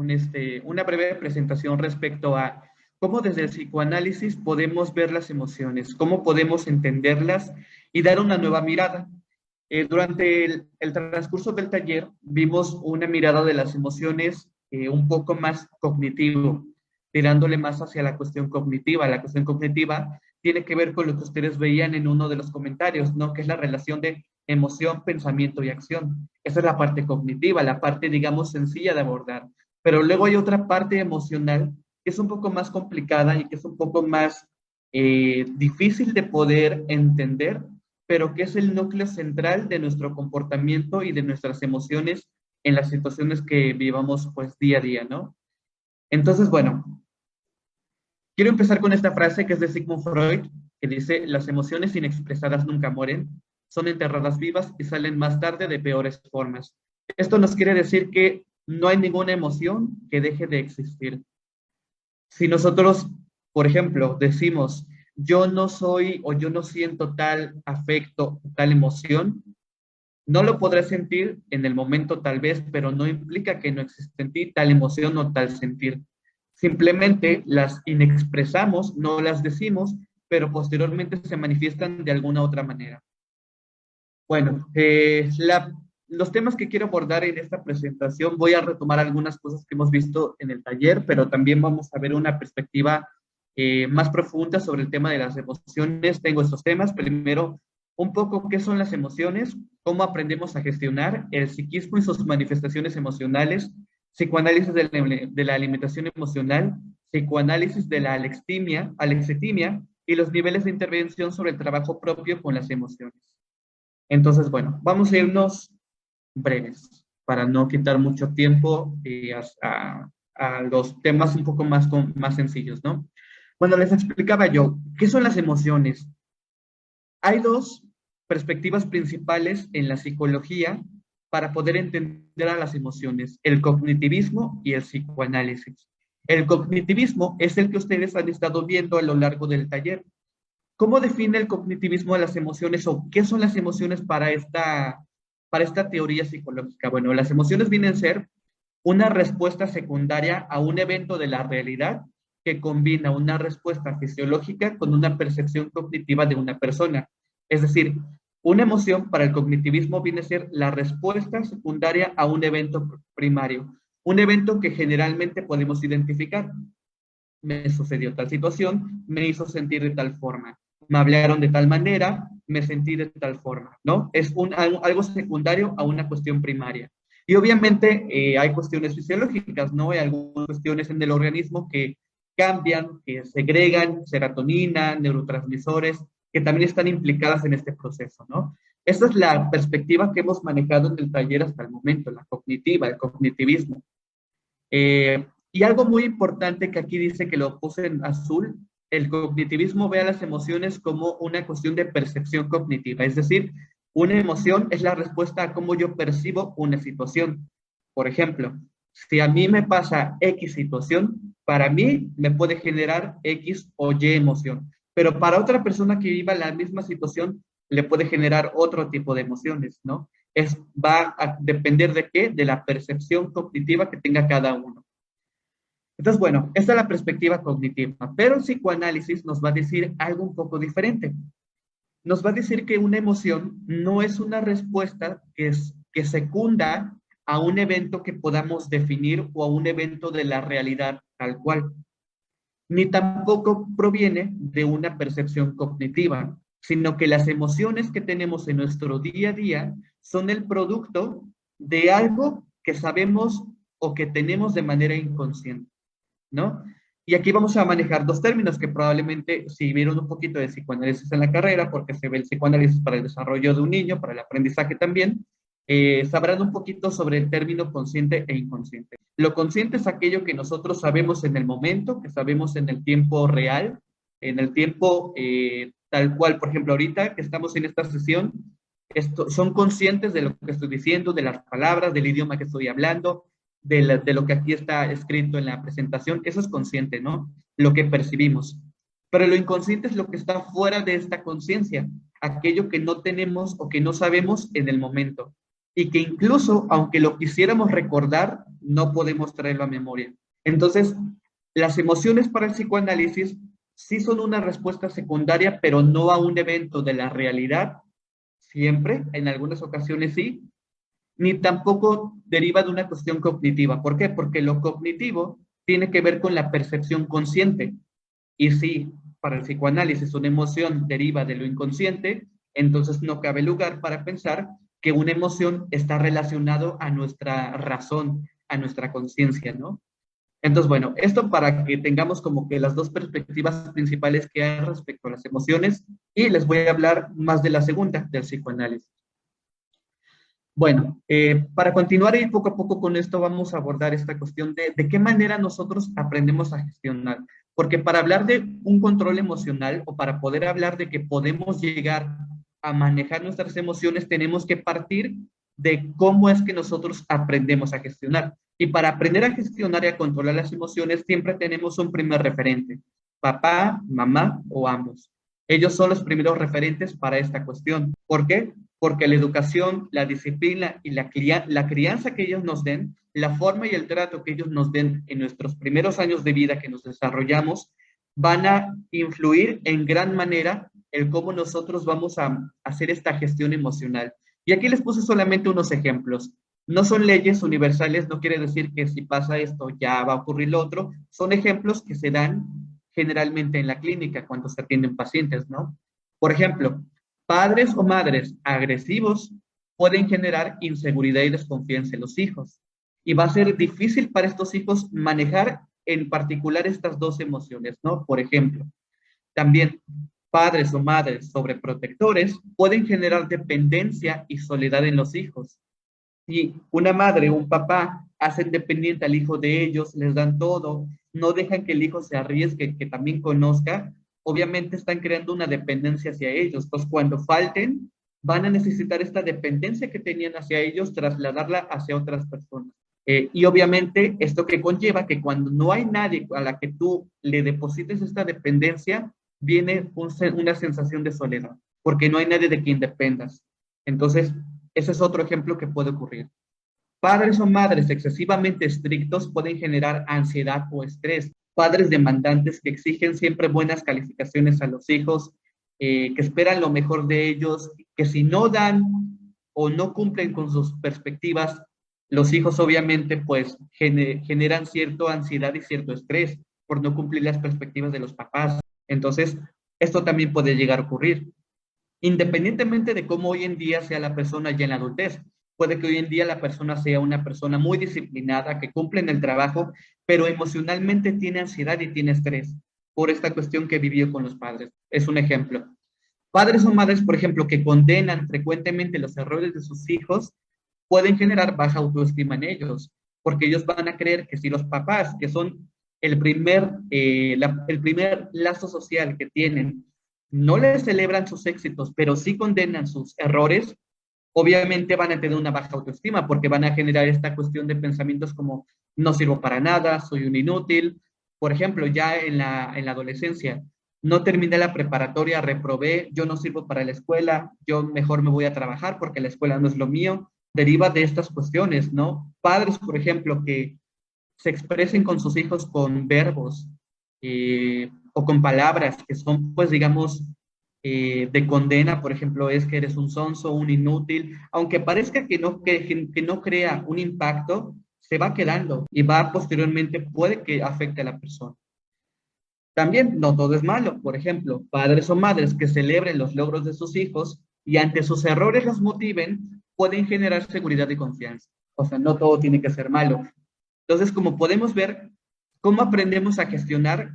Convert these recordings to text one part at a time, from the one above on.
una breve presentación respecto a cómo desde el psicoanálisis podemos ver las emociones, cómo podemos entenderlas y dar una nueva mirada. Durante el transcurso del taller vimos una mirada de las emociones un poco más cognitivo, tirándole más hacia la cuestión cognitiva. La cuestión cognitiva tiene que ver con lo que ustedes veían en uno de los comentarios, ¿no? Que es la relación de emoción, pensamiento y acción. Esa es la parte cognitiva, la parte, digamos, sencilla de abordar. Pero luego hay otra parte emocional que es un poco más complicada y que es un poco más difícil de poder entender, pero que es el núcleo central de nuestro comportamiento y de nuestras emociones en las situaciones que vivamos pues día a día, ¿no? Entonces, bueno, quiero empezar con esta frase que es de Sigmund Freud, que dice, las emociones inexpresadas nunca mueren, son enterradas vivas y salen más tarde de peores formas. Esto nos quiere decir que no hay ninguna emoción que deje de existir. Si nosotros, por ejemplo, decimos, yo no soy o yo no siento tal afecto, tal emoción, no lo podré sentir en el momento tal vez, pero no implica que no existe en ti tal emoción o tal sentir. Simplemente las inexpresamos, no las decimos, pero posteriormente se manifiestan de alguna otra manera. Bueno, los temas que quiero abordar en esta presentación, voy a retomar algunas cosas que hemos visto en el taller, pero también vamos a ver una perspectiva más profunda sobre el tema de las emociones. Tengo estos temas. Primero, un poco qué son las emociones, cómo aprendemos a gestionar el psiquismo y sus manifestaciones emocionales, psicoanálisis de la alimentación emocional, psicoanálisis de la alexithymia y los niveles de intervención sobre el trabajo propio con las emociones. Entonces, bueno, vamos a irnos breves para no quitar mucho tiempo a los temas un poco más sencillos, ¿no? Bueno, les explicaba yo, ¿qué son las emociones? Hay dos perspectivas principales en la psicología para poder entender a las emociones, el cognitivismo y el psicoanálisis. El cognitivismo es el que ustedes han estado viendo a lo largo del taller. ¿Cómo define el cognitivismo a las emociones o qué son las emociones para esta teoría psicológica? Bueno, las emociones vienen a ser una respuesta secundaria a un evento de la realidad que combina una respuesta fisiológica con una percepción cognitiva de una persona. Es decir, una emoción para el cognitivismo viene a ser la respuesta secundaria a un evento primario, un evento que generalmente podemos identificar. Me sucedió tal situación, me hizo sentir de tal forma, me hablaron de tal manera, me sentí de tal forma, ¿no? Es algo secundario a una cuestión primaria. Y obviamente hay cuestiones fisiológicas, ¿no? Hay algunas cuestiones en el organismo que cambian, que segregan serotonina, neurotransmisores, que también están implicadas en este proceso, ¿no? Esa es la perspectiva que hemos manejado en el taller hasta el momento, la cognitiva, el cognitivismo. Y algo muy importante que aquí dice que lo puse en azul, el cognitivismo ve a las emociones como una cuestión de percepción cognitiva, es decir, una emoción es la respuesta a cómo yo percibo una situación. Por ejemplo, si a mí me pasa X situación, para mí me puede generar X o Y emoción, pero para otra persona que viva la misma situación le puede generar otro tipo de emociones, ¿no? Va a depender de qué, de la percepción cognitiva que tenga cada uno. Entonces, bueno, esta es la perspectiva cognitiva, pero el psicoanálisis nos va a decir algo un poco diferente. Nos va a decir que una emoción no es una respuesta que secunda a un evento que podamos definir o a un evento de la realidad tal cual, ni tampoco proviene de una percepción cognitiva, sino que las emociones que tenemos en nuestro día a día son el producto de algo que sabemos o que tenemos de manera inconsciente, ¿no? Y aquí vamos a manejar dos términos que probablemente si vieron un poquito de psicoanálisis en la carrera, porque se ve el psicoanálisis para el desarrollo de un niño, para el aprendizaje también, sabrán un poquito sobre el término consciente e inconsciente. Lo consciente es aquello que nosotros sabemos en el momento, que sabemos en el tiempo real, en el tiempo tal cual, por ejemplo, ahorita que estamos en esta sesión, son conscientes de lo que estoy diciendo, de las palabras, del idioma que estoy hablando, de lo que aquí está escrito en la presentación. Eso es consciente, ¿no? Lo que percibimos. Pero lo inconsciente es lo que está fuera de esta conciencia, aquello que no tenemos o que no sabemos en el momento. Y que incluso, aunque lo quisiéramos recordar, no podemos traerlo a memoria. Entonces, las emociones para el psicoanálisis sí son una respuesta secundaria, pero no a un evento de la realidad, siempre, en algunas ocasiones sí, ni tampoco deriva de una cuestión cognitiva. ¿Por qué? Porque lo cognitivo tiene que ver con la percepción consciente. Y si para el psicoanálisis una emoción deriva de lo inconsciente, entonces no cabe lugar para pensar que una emoción está relacionado a nuestra razón, a nuestra conciencia, ¿no? Entonces, bueno, esto para que tengamos como que las dos perspectivas principales que hay respecto a las emociones, y les voy a hablar más de la segunda, del psicoanálisis. Bueno, para continuar y poco a poco con esto vamos a abordar esta cuestión de qué manera nosotros aprendemos a gestionar. Porque para hablar de un control emocional o para poder hablar de que podemos llegar a manejar nuestras emociones, tenemos que partir de cómo es que nosotros aprendemos a gestionar. Y para aprender a gestionar y a controlar las emociones, siempre tenemos un primer referente, papá, mamá o ambos. Ellos son los primeros referentes para esta cuestión. ¿Por qué? Porque la educación, la disciplina y la crianza que ellos nos den, la forma y el trato que ellos nos den en nuestros primeros años de vida que nos desarrollamos, van a influir en gran manera el cómo nosotros vamos a hacer esta gestión emocional. Y aquí les puse solamente unos ejemplos. No son leyes universales, no quiere decir que si pasa esto ya va a ocurrir lo otro, son ejemplos que se dan generalmente en la clínica cuando se atienden pacientes, ¿no? Por ejemplo, padres o madres agresivos pueden generar inseguridad y desconfianza en los hijos. Y va a ser difícil para estos hijos manejar en particular estas dos emociones, ¿no? Por ejemplo, también padres o madres sobreprotectores pueden generar dependencia y soledad en los hijos. Si una madre o un papá hacen dependiente al hijo de ellos, les dan todo, no dejan que el hijo se arriesgue, que también conozca, obviamente están creando una dependencia hacia ellos. Pues cuando falten, van a necesitar esta dependencia que tenían hacia ellos, trasladarla hacia otras personas. Y obviamente esto que conlleva que cuando no hay nadie a la que tú le deposites esta dependencia, viene una sensación de soledad, porque no hay nadie de quien dependas. Entonces, ese es otro ejemplo que puede ocurrir. Padres o madres excesivamente estrictos pueden generar ansiedad o estrés. Padres demandantes que exigen siempre buenas calificaciones a los hijos, que esperan lo mejor de ellos, que si no dan o no cumplen con sus perspectivas, los hijos obviamente pues generan cierta ansiedad y cierto estrés por no cumplir las perspectivas de los papás. Entonces, esto también puede llegar a ocurrir independientemente de cómo hoy en día sea la persona ya en la adultez. Puede que hoy en día la persona sea una persona muy disciplinada, que cumple en el trabajo, pero emocionalmente tiene ansiedad y tiene estrés por esta cuestión que vivió con los padres. Es un ejemplo. Padres o madres, por ejemplo, que condenan frecuentemente los errores de sus hijos, pueden generar baja autoestima en ellos, porque ellos van a creer que si los papás, que son el primer lazo social que tienen, no les celebran sus éxitos, pero sí condenan sus errores, obviamente van a tener una baja autoestima porque van a generar esta cuestión de pensamientos como no sirvo para nada, soy un inútil. Por ejemplo, ya en la adolescencia, no terminé la preparatoria, reprobé, yo no sirvo para la escuela, yo mejor me voy a trabajar porque la escuela no es lo mío. Deriva de estas cuestiones, ¿no? Padres, por ejemplo, que se expresen con sus hijos con verbos o con palabras que son, pues, digamos, de condena, por ejemplo, es que eres un sonso, un inútil, aunque parezca que no crea un impacto, se va quedando y va posteriormente, puede que afecte a la persona. También no todo es malo, por ejemplo, padres o madres que celebren los logros de sus hijos y ante sus errores los motiven, pueden generar seguridad y confianza. O sea, no todo tiene que ser malo. Entonces, como podemos ver, cómo aprendemos a gestionar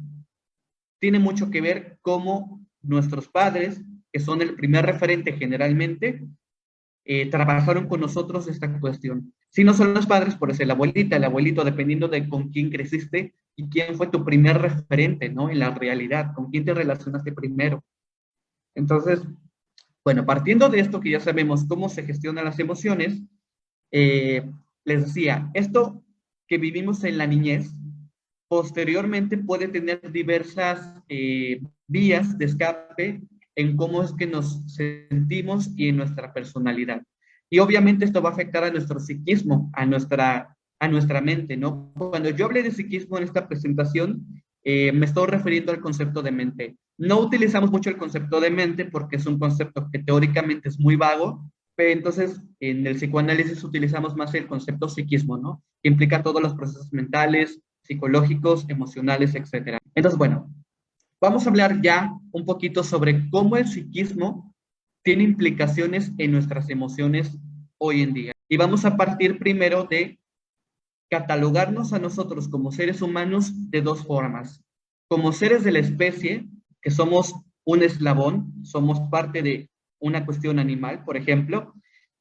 tiene mucho que ver cómo nuestros padres, que son el primer referente generalmente, trabajaron con nosotros esta cuestión. Si no son los padres, por ser la abuelita, el abuelito, dependiendo de con quién creciste y quién fue tu primer referente, ¿no? En la realidad, con quién te relacionaste primero. Entonces, bueno, partiendo de esto que ya sabemos cómo se gestionan las emociones, les decía, esto que vivimos en la niñez, posteriormente puede tener diversas vías de escape en cómo es que nos sentimos y en nuestra personalidad. Y obviamente esto va a afectar a nuestro psiquismo, a a nuestra mente, ¿no? Cuando yo hablé de psiquismo en esta presentación, me estoy refiriendo al concepto de mente. No utilizamos mucho el concepto de mente porque es un concepto que teóricamente es muy vago, pero entonces en el psicoanálisis utilizamos más el concepto psiquismo, ¿no? Que implica todos los procesos mentales, psicológicos, emocionales, etcétera. Entonces, bueno, vamos a hablar ya un poquito sobre cómo el psiquismo tiene implicaciones en nuestras emociones hoy en día. Y vamos a partir primero de catalogarnos a nosotros como seres humanos de dos formas. Como seres de la especie, que somos un eslabón, somos parte de una cuestión animal, por ejemplo,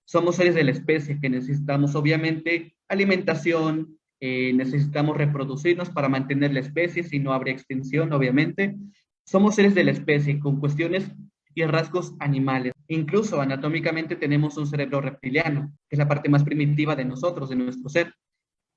somos seres de la especie que necesitamos obviamente alimentación, necesitamos reproducirnos para mantener la especie, si no habría extinción, obviamente. Somos seres de la especie con cuestiones y rasgos animales. Incluso anatómicamente tenemos un cerebro reptiliano, que es la parte más primitiva de nosotros, de nuestro ser.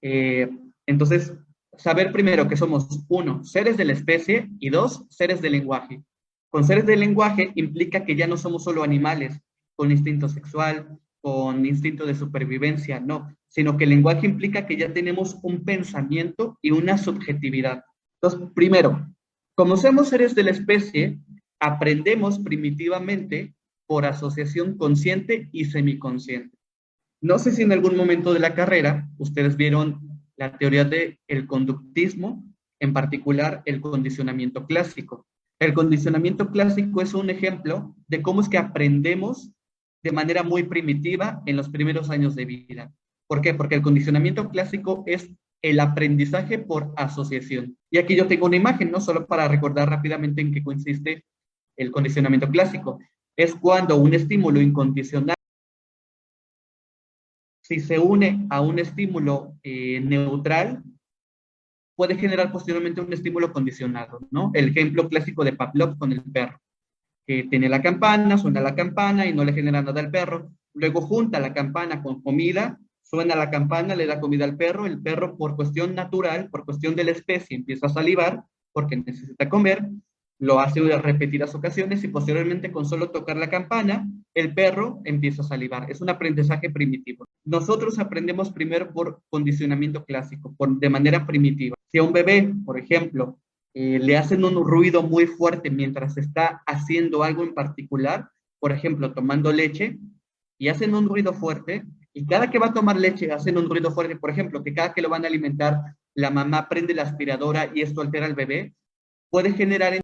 Eh, entonces, saber primero que somos, uno, seres de la especie y dos, seres del lenguaje. Con seres del lenguaje implica que ya no somos solo animales con instinto sexual, con instinto de supervivencia, no, sino que el lenguaje implica que ya tenemos un pensamiento y una subjetividad. Entonces, primero, como somos seres de la especie, aprendemos primitivamente por asociación consciente y semiconsciente. No sé si en algún momento de la carrera ustedes vieron la teoría del conductismo, en particular el condicionamiento clásico. El condicionamiento clásico es un ejemplo de cómo es que aprendemos de manera muy primitiva en los primeros años de vida. ¿Por qué? Porque el condicionamiento clásico es el aprendizaje por asociación. Y aquí yo tengo una imagen, ¿no? Solo para recordar rápidamente en qué consiste el condicionamiento clásico. Es cuando un estímulo incondicional, si se une a un estímulo neutral, puede generar posteriormente un estímulo condicionado, ¿no? El ejemplo clásico de Pavlov con el perro, que tiene la campana, suena la campana y no le genera nada al perro. Luego junta la campana con comida, suena la campana, le da comida al perro, el perro por cuestión natural, por cuestión de la especie, empieza a salivar porque necesita comer, lo hace en repetidas ocasiones y posteriormente con solo tocar la campana, el perro empieza a salivar. Es un aprendizaje primitivo. Nosotros aprendemos primero por condicionamiento clásico, de manera primitiva. Si a un bebé, por ejemplo, le hacen un ruido muy fuerte mientras está haciendo algo en particular, por ejemplo, tomando leche, y hacen un ruido fuerte, y cada que va a tomar leche hacen un ruido fuerte, por ejemplo, que cada que lo van a alimentar, la mamá prende la aspiradora y esto altera al bebé, puede generar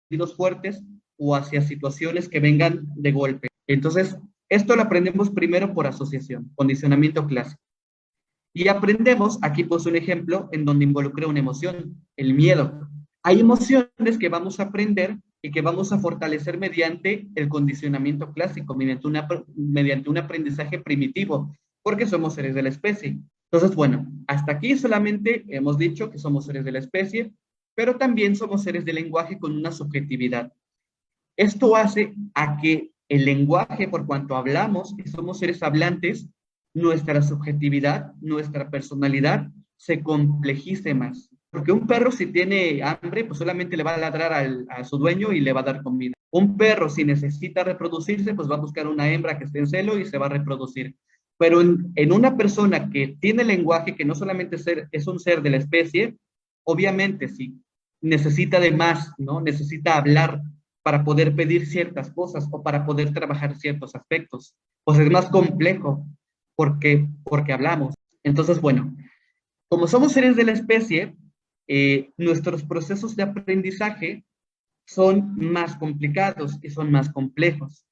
ruidos fuertes o hacia situaciones que vengan de golpe. Entonces, esto lo aprendemos primero por asociación, condicionamiento clásico. Y aprendemos, aquí puse un ejemplo en donde involucra una emoción, el miedo. Hay emociones que vamos a aprender y que vamos a fortalecer mediante el condicionamiento clásico, mediante un aprendizaje primitivo, porque somos seres de la especie. Entonces, bueno, hasta aquí solamente hemos dicho que somos seres de la especie, pero también somos seres de lenguaje con una subjetividad. Esto hace a que el lenguaje, por cuanto hablamos y somos seres hablantes, nuestra subjetividad, nuestra personalidad se complejice más. Porque un perro si tiene hambre, pues solamente le va a ladrar a su dueño y le va a dar comida. Un perro si necesita reproducirse, pues va a buscar una hembra que esté en celo y se va a reproducir. Pero en una persona que tiene lenguaje, que no solamente es un ser de la especie, obviamente si necesita de más, ¿no? Necesita hablar para poder pedir ciertas cosas o para poder trabajar ciertos aspectos. Pues es más complejo porque hablamos. Entonces, bueno, como somos seres de la especie, nuestros procesos de aprendizaje son más complicados y son más complejos.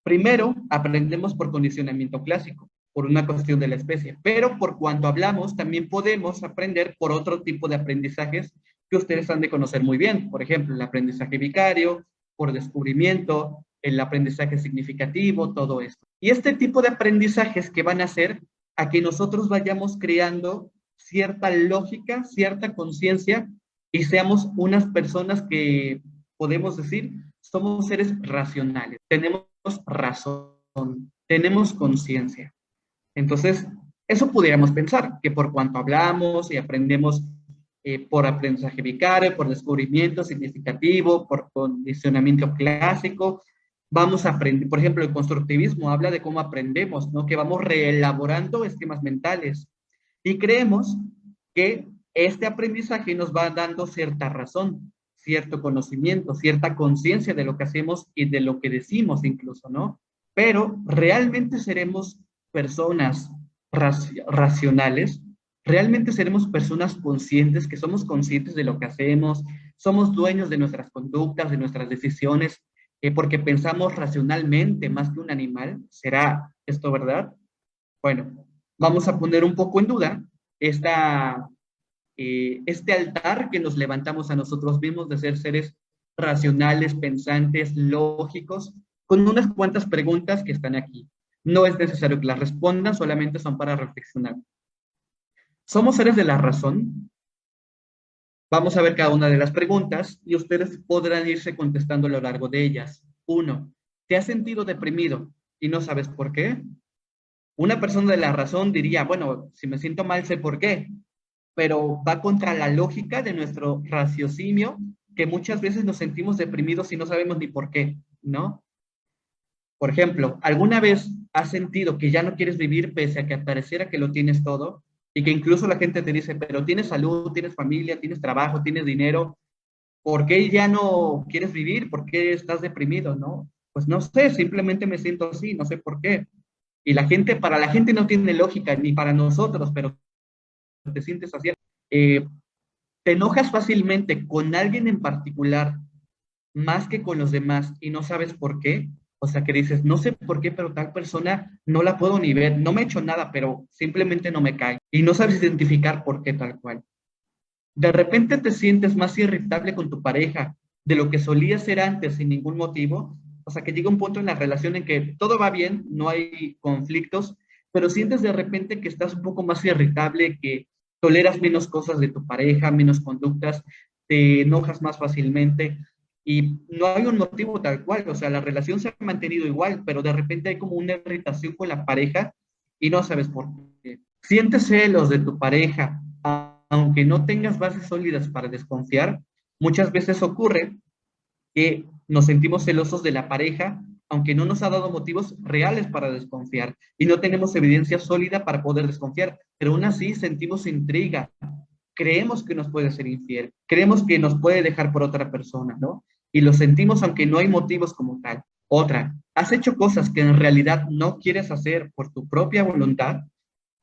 Primero, aprendemos por condicionamiento clásico, por una cuestión de la especie, pero por cuanto hablamos, también podemos aprender por otro tipo de aprendizajes que ustedes han de conocer muy bien. Por ejemplo, el aprendizaje vicario, por descubrimiento, el aprendizaje significativo, todo esto. Y este tipo de aprendizajes que van a hacer a que nosotros vayamos creando cierta lógica, cierta conciencia y seamos unas personas que podemos decir somos seres racionales, tenemos razón, tenemos conciencia. Entonces, eso pudiéramos pensar, que por cuanto hablamos y aprendemos por aprendizaje vicario, por descubrimiento significativo, por condicionamiento clásico, vamos a aprender, por ejemplo, el constructivismo habla de cómo aprendemos, ¿no? Que vamos reelaborando esquemas mentales y creemos que este aprendizaje nos va dando cierta razón, cierto conocimiento, cierta conciencia de lo que hacemos y de lo que decimos incluso, ¿no? Pero realmente seremos personas racionales, realmente seremos personas conscientes, que somos conscientes de lo que hacemos, somos dueños de nuestras conductas, de nuestras decisiones, porque pensamos racionalmente más que un animal. ¿Será esto verdad? Bueno, vamos a poner un poco en duda esta, este altar que nos levantamos a nosotros mismos de ser seres racionales, pensantes, lógicos, con unas cuantas preguntas que están aquí. No es necesario que las respondan, solamente son para reflexionar. ¿Somos seres de la razón? Vamos a ver cada una de las preguntas y ustedes podrán irse contestando a lo largo de ellas. Uno, ¿te has sentido deprimido y no sabes por qué? Una persona de la razón diría, bueno, si me siento mal sé por qué, pero va contra la lógica de nuestro raciocinio, que muchas veces nos sentimos deprimidos y no sabemos ni por qué, ¿no? Por ejemplo, ¿alguna vez has sentido que ya no quieres vivir pese a que pareciera que lo tienes todo? Y que incluso la gente te dice, pero tienes salud, tienes familia, tienes trabajo, tienes dinero, ¿por qué ya no quieres vivir? ¿Por qué estás deprimido, no? Pues no sé, simplemente me siento así, no sé por qué. Y la gente, para la gente no tiene lógica, ni para nosotros, pero te sientes así. Eh, te enojas fácilmente con alguien en particular más que con los demás y no sabes por qué. O sea, que dices, no sé por qué, pero tal persona no la puedo ni ver, no me ha hecho nada, pero simplemente no me cae. Y no sabes identificar por qué tal cual. De repente te sientes más irritable con tu pareja de lo que solía ser antes sin ningún motivo. O sea, que llega un punto en la relación en que todo va bien, no hay conflictos, pero sientes de repente que estás un poco más irritable, que toleras menos cosas de tu pareja, menos conductas, te enojas más fácilmente y no hay un motivo tal cual. O sea, la relación se ha mantenido igual, pero de repente hay como una irritación con la pareja y no sabes por qué. Sientes celos de tu pareja, aunque no tengas bases sólidas para desconfiar, muchas veces ocurre que nos sentimos celosos de la pareja, aunque no nos ha dado motivos reales para desconfiar y no tenemos evidencia sólida para poder desconfiar, pero aún así sentimos intriga, creemos que nos puede ser infiel, creemos que nos puede dejar por otra persona, ¿no? Y lo sentimos aunque no hay motivos como tal. Otra, has hecho cosas que en realidad no quieres hacer por tu propia voluntad.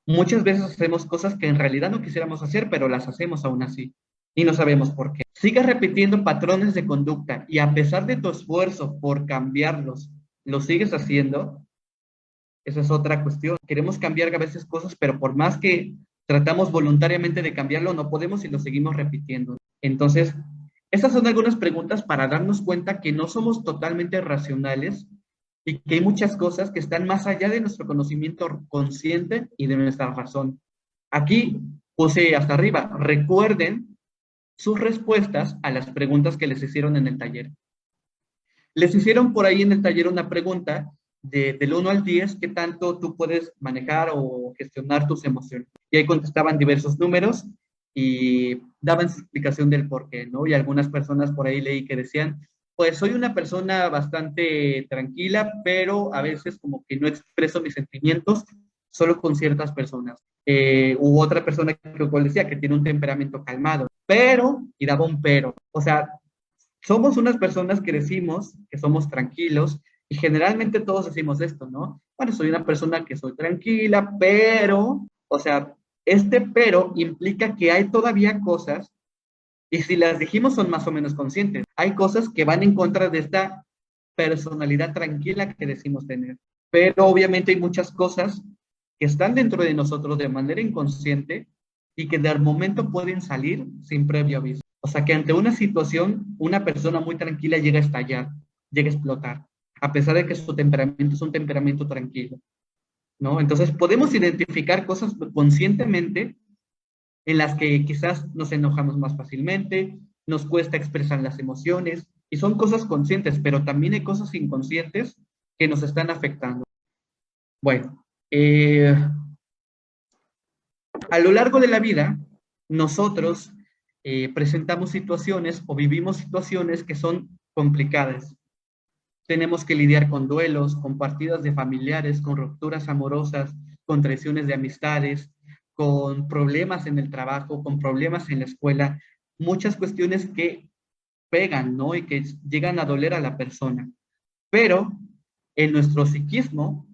Muchas veces hacemos cosas que en realidad no quisiéramos hacer, pero las hacemos aún así y no sabemos por qué. Sigues repitiendo patrones de conducta y a pesar de tu esfuerzo por cambiarlos, lo sigues haciendo. Esa es otra cuestión. Queremos cambiar a veces cosas, pero por más que tratamos voluntariamente de cambiarlo, no podemos y lo seguimos repitiendo. Entonces, estas son algunas preguntas para darnos cuenta que no somos totalmente racionales y que hay muchas cosas que están más allá de nuestro conocimiento consciente y de nuestra razón. Aquí puse hasta arriba, recuerden sus respuestas a las preguntas que les hicieron en el taller. Les hicieron por ahí en el taller una pregunta del 1 al 10, ¿qué tanto tú puedes manejar o gestionar tus emociones? Y ahí contestaban diversos números y daban su explicación del por qué, ¿no? Y algunas personas por ahí leí que decían, pues soy una persona bastante tranquila, pero a veces como que no expreso mis sentimientos solo con ciertas personas. Hubo otra persona que decía que tiene un temperamento calmado, pero, y daba un pero, o sea, somos unas personas que decimos que somos tranquilos y generalmente todos decimos esto, ¿no? Bueno, soy una persona que soy tranquila, pero, o sea, este pero implica que hay todavía cosas y si las dijimos son más o menos conscientes. Hay cosas que van en contra de esta personalidad tranquila que decimos tener. Pero obviamente hay muchas cosas que están dentro de nosotros de manera inconsciente y que de momento pueden salir sin previo aviso. O sea que ante una situación, una persona muy tranquila llega a estallar, llega a explotar, a pesar de que su temperamento es un temperamento tranquilo, ¿no? Entonces podemos identificar cosas conscientemente en las que quizás nos enojamos más fácilmente, nos cuesta expresar las emociones, y son cosas conscientes, pero también hay cosas inconscientes que nos están afectando. Bueno, a lo largo de la vida, nosotros presentamos situaciones o vivimos situaciones que son complicadas. tenemos que lidiar con duelos, con partidas de familiares, con rupturas amorosas, con traiciones de amistades, con problemas en el trabajo, con problemas en la escuela, muchas cuestiones que pegan, ¿no? Y que llegan a doler a la persona. Pero en nuestro psiquismo,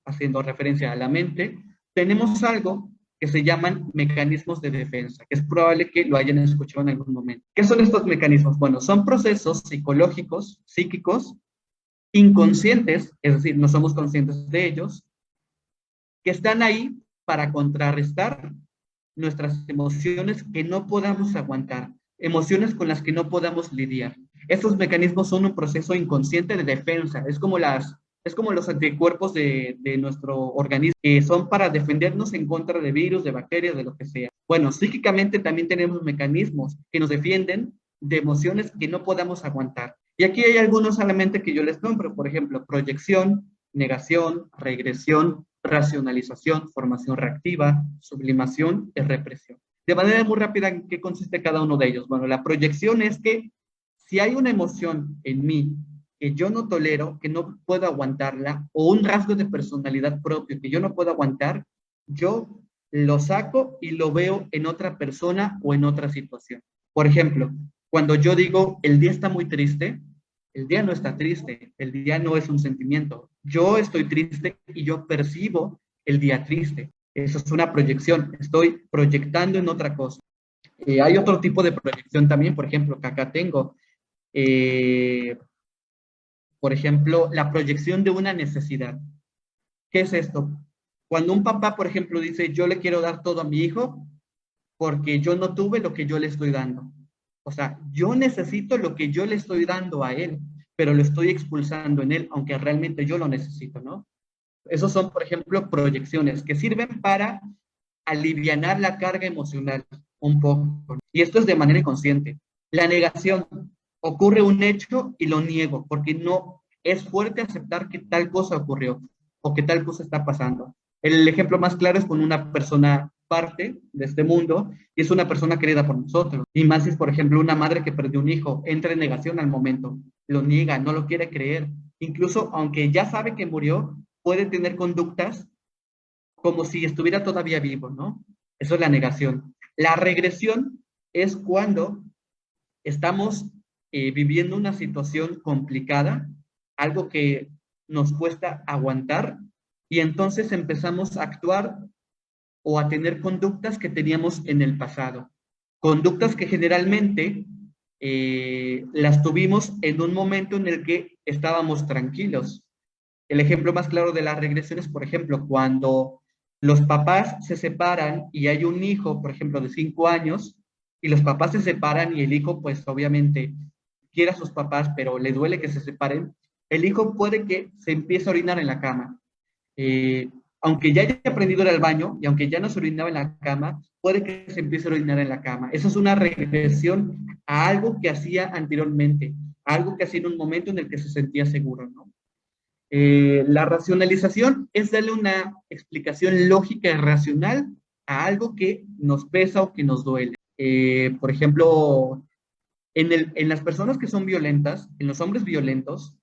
haciendo referencia a la mente, tenemos algo que se llaman mecanismos de defensa, que es probable que lo hayan escuchado en algún momento. ¿Qué son estos mecanismos? Bueno, son procesos psicológicos, psíquicos, inconscientes, es decir, no somos conscientes de ellos, que están ahí para contrarrestar nuestras emociones que no podamos aguantar, emociones con las que no podamos lidiar. Estos mecanismos son un proceso inconsciente de defensa, es como los anticuerpos de nuestro organismo, que son para defendernos en contra de virus, de bacterias, de lo que sea. Bueno, psíquicamente también tenemos mecanismos que nos defienden de emociones que no podamos aguantar. Y aquí hay algunos solamente que yo les nombro, por ejemplo, proyección, negación, regresión, racionalización, formación reactiva, sublimación y represión. De manera muy rápida, ¿en qué consiste cada uno de ellos? Bueno, la proyección es que si hay una emoción en mí que yo no tolero, que no puedo aguantarla, o un rasgo de personalidad propio que yo no puedo aguantar, yo lo saco y lo veo en otra persona o en otra situación. Por ejemplo, cuando yo digo, el día está muy triste, el día no está triste, el día no es un sentimiento. Yo estoy triste y yo percibo el día triste. Eso es una proyección, estoy proyectando en otra cosa. Hay otro tipo de proyección también, por ejemplo, que acá tengo. Eh, por ejemplo, la proyección de una necesidad. ¿Qué es esto? Cuando un papá, por ejemplo, dice, yo le quiero dar todo a mi hijo porque yo no tuve lo que yo le estoy dando. O sea, yo necesito lo que yo le estoy dando a él, pero lo estoy expulsando en él, aunque realmente yo lo necesito, ¿no? Esos son, por ejemplo, proyecciones que sirven para alivianar la carga emocional un poco. Y esto es de manera inconsciente. La negación. Ocurre un hecho y lo niego, porque no es fuerte aceptar que tal cosa ocurrió o que tal cosa está pasando. El ejemplo más claro es con una persona parte de este mundo y es una persona querida por nosotros. Y más si es, por ejemplo, una madre que perdió un hijo, entra en negación al momento, lo niega, no lo quiere creer. Incluso aunque ya sabe que murió, puede tener conductas como si estuviera todavía vivo, ¿no? Eso es la negación. La regresión es cuando estamos viviendo una situación complicada, algo que nos cuesta aguantar, y entonces empezamos a actuar o a tener conductas que teníamos en el pasado. Conductas que generalmente las tuvimos en un momento en el que estábamos tranquilos. El ejemplo más claro de la regresión es, por ejemplo, cuando los papás se separan y hay un hijo, por ejemplo, de 5 años, y los papás se separan y el hijo, pues obviamente, quiere a sus papás, pero le duele que se separen, el hijo puede que se empiece a orinar en la cama. Eh, Aunque ya haya aprendido a ir al baño y aunque ya no se orinaba en la cama, puede que se empiece a orinar en la cama. Eso es una regresión a algo que hacía anteriormente, a algo que hacía en un momento en el que se sentía seguro, ¿no? La racionalización es darle una explicación lógica y racional a algo que nos pesa o que nos duele. Por ejemplo, en las personas que son violentas, en los hombres violentos,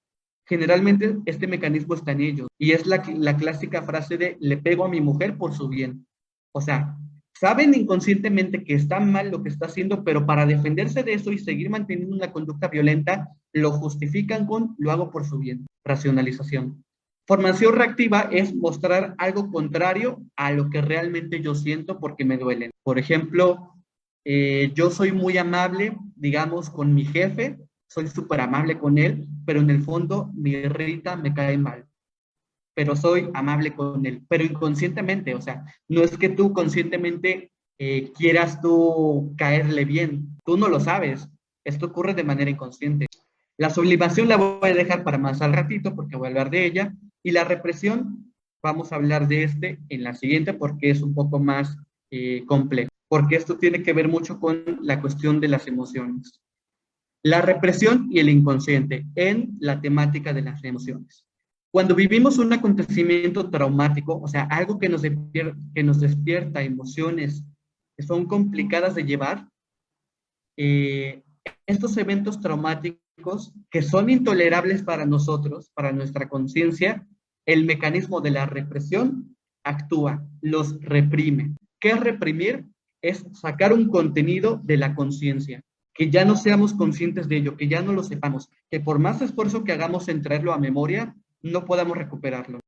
generalmente este mecanismo está en ellos. Y es la clásica frase de le pego a mi mujer por su bien. O sea, saben inconscientemente que está mal lo que está haciendo, pero para defenderse de eso y seguir manteniendo una conducta violenta, lo justifican con lo hago por su bien. Racionalización. Formación reactiva es mostrar algo contrario a lo que realmente yo siento porque me duelen. Por ejemplo, yo soy muy amable, digamos, con mi jefe, soy súper amable con él, pero en el fondo me irrita, me cae mal, pero soy amable con él, pero inconscientemente, o sea, no es que tú conscientemente quieras tú caerle bien, tú no lo sabes, esto ocurre de manera inconsciente. La sublimación la voy a dejar para más al ratito porque voy a hablar de ella, y la represión, vamos a hablar de este en la siguiente porque es un poco más complejo, porque esto tiene que ver mucho con la cuestión de las emociones. La represión y el inconsciente en la temática de las emociones. Cuando vivimos un acontecimiento traumático, o sea, algo que nos despierta emociones que son complicadas de llevar, estos eventos traumáticos psicológicos que son intolerables para nosotros, para nuestra conciencia, el mecanismo de la represión actúa, los reprime. ¿Qué es reprimir? Es sacar un contenido de la conciencia, que ya no seamos conscientes de ello, que ya no lo sepamos, que por más esfuerzo que hagamos en traerlo a memoria, no podamos recuperarlo.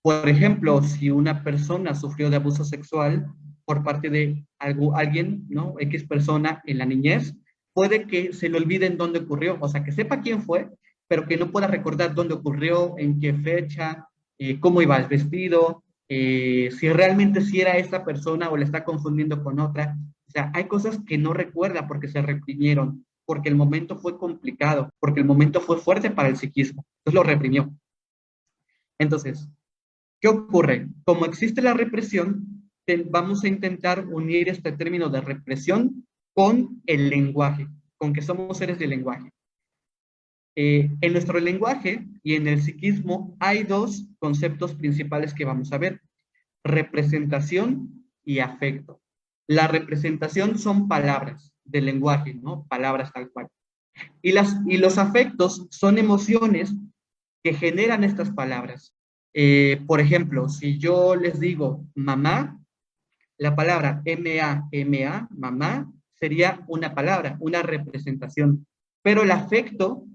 Por ejemplo, si una persona sufrió de abuso sexual por parte de alguien, ¿no? X persona en la niñez, puede que se le olvide en dónde ocurrió, o sea, que sepa quién fue, pero que no pueda recordar dónde ocurrió, en qué fecha, cómo iba vestido, si realmente sí era esa persona o le está confundiendo con otra. O sea, hay cosas que no recuerda porque se reprimieron, porque el momento fue complicado, porque el momento fue fuerte para el psiquismo. Entonces lo reprimió. Entonces, ¿qué ocurre? Como existe la represión, vamos a intentar unir este término de represión con el lenguaje, con que somos seres de lenguaje. En nuestro lenguaje y en el psiquismo hay dos conceptos principales que vamos a ver: representación y afecto. La representación son palabras del lenguaje, ¿no? Palabras tal cual. Y los afectos son emociones que generan estas palabras. Por ejemplo, si yo les digo mamá, la palabra M-A, mamá, sería una palabra, una representación. Pero el afecto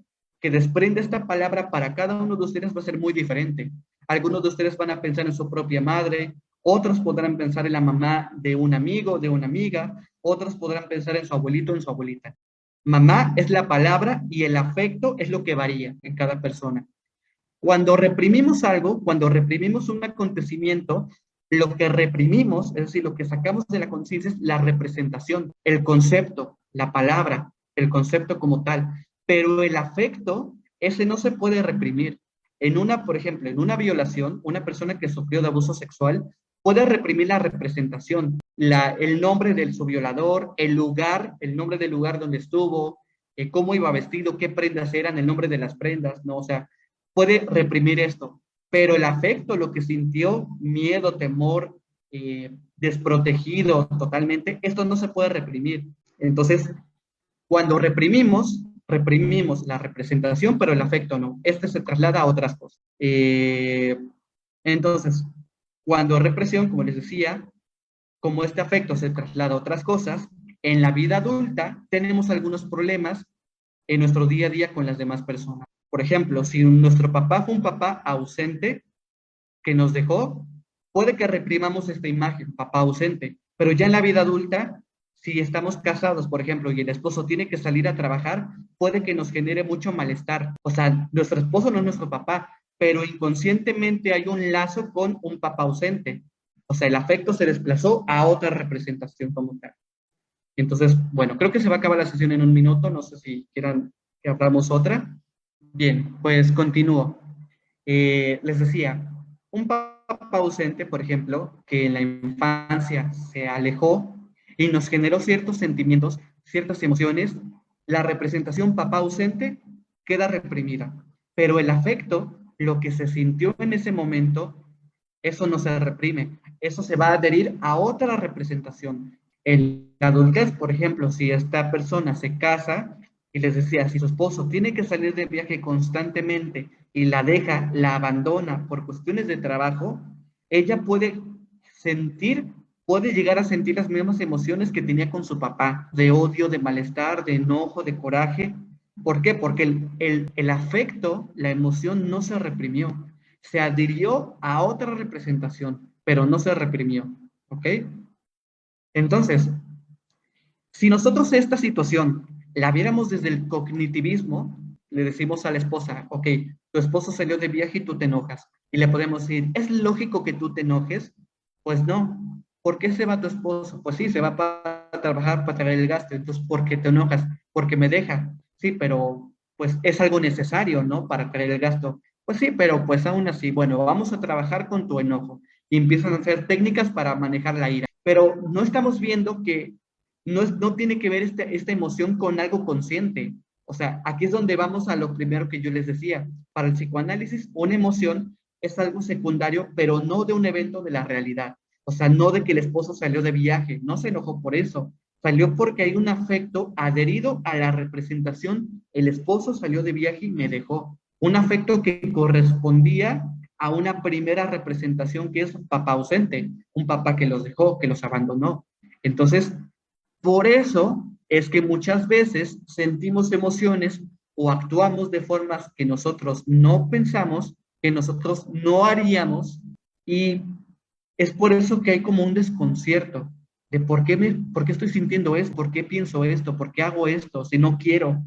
que desprende esta palabra para cada uno de ustedes va a ser muy diferente. Algunos de ustedes van a pensar en su propia madre, otros podrán pensar en la mamá de un amigo, de una amiga, otros podrán pensar en su abuelito, en su abuelita. Mamá es la palabra y el afecto es lo que varía en cada persona. Cuando reprimimos algo, cuando reprimimos un acontecimiento, lo que reprimimos, es decir, lo que sacamos de la conciencia es la representación, el concepto, la palabra, el concepto como tal. Pero el afecto, ese no se puede reprimir. Por ejemplo, en una violación, una persona que sufrió de abuso sexual puede reprimir la representación, el nombre de su violador, el lugar, el nombre del lugar donde estuvo, cómo iba vestido, qué prendas eran, el nombre de las prendas, ¿no? O sea, puede reprimir esto, pero el afecto, lo que sintió, miedo, temor, desprotegido totalmente, esto no se puede reprimir. Entonces, cuando reprimimos la representación, pero el afecto no. Este se traslada a otras cosas. Entonces, cuando represión, como les decía, como este afecto se traslada a otras cosas, en la vida adulta tenemos algunos problemas en nuestro día a día con las demás personas. Por ejemplo, si nuestro papá fue un papá ausente que nos dejó, puede que reprimamos esta imagen, papá ausente, pero ya en la vida adulta, si estamos casados, por ejemplo, y el esposo tiene que salir a trabajar, puede que nos genere mucho malestar. O sea, nuestro esposo no es nuestro papá, pero inconscientemente hay un lazo con un papá ausente. O sea, el afecto se desplazó a otra representación como tal. Entonces, bueno, creo que se va a acabar la sesión en un minuto. No sé si quieran que abramos otra. Bien, pues continúo. Les decía, un papá ausente, por ejemplo, que en la infancia se alejó y nos generó ciertos sentimientos, ciertas emociones, la representación papá ausente queda reprimida. Pero el afecto, lo que se sintió en ese momento, eso no se reprime, eso se va a adherir a otra representación. En la adultez, por ejemplo, si esta persona se casa y les decía, si su esposo tiene que salir de viaje constantemente y la deja, la abandona por cuestiones de trabajo, ella puede llegar a sentir las mismas emociones que tenía con su papá, de odio, de malestar, de enojo, de coraje. ¿Por qué? Porque el afecto, la emoción no se reprimió, se adhirió a otra representación, pero no se reprimió, ¿ok? Entonces, si nosotros esta situación la viéramos desde el cognitivismo, le decimos a la esposa, ok, tu esposo salió de viaje y tú te enojas. Y le podemos decir, ¿es lógico que tú te enojes? Pues no. ¿Por qué se va tu esposo? Pues sí, se va para trabajar, para traer el gasto. Entonces, ¿por qué te enojas? Porque me deja. Sí, pero pues es algo necesario, ¿no? Para traer el gasto. Pues sí, pero pues aún así, bueno, vamos a trabajar con tu enojo. Y empiezan a hacer técnicas para manejar la ira. Pero no estamos viendo que no tiene que ver esta emoción con algo consciente. O sea, aquí es donde vamos a lo primero que yo les decía. Para el psicoanálisis, una emoción es algo secundario, pero no de un evento de la realidad. O sea, no de que el esposo salió de viaje, no se enojó por eso. Salió porque hay un afecto adherido a la representación. El esposo salió de viaje y me dejó. Un afecto que correspondía a una primera representación que es un papá ausente, un papá que los dejó, que los abandonó. Entonces, por eso es que muchas veces sentimos emociones o actuamos de formas que nosotros no pensamos, que nosotros no haríamos, y es por eso que hay como un desconcierto de por qué estoy sintiendo esto, por qué pienso esto, por qué hago esto, si no quiero.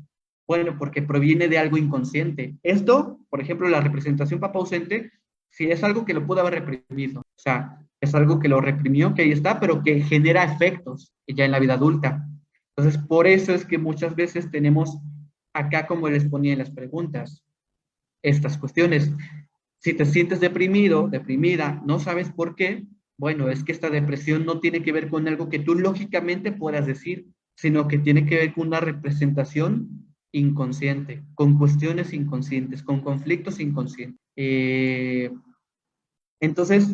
Bueno, porque proviene de algo inconsciente. Esto, por ejemplo, la representación papá ausente, si es algo que lo pudo haber reprimido. O sea, es algo que lo reprimió, que ahí está, pero que genera efectos ya en la vida adulta. Entonces, por eso es que muchas veces tenemos acá, como les ponía en las preguntas, estas cuestiones. Si te sientes deprimido, deprimida, no sabes por qué, bueno, es que esta depresión no tiene que ver con algo que tú lógicamente puedas decir, sino que tiene que ver con una representación inconsciente, con cuestiones inconscientes, con conflictos inconscientes. Entonces,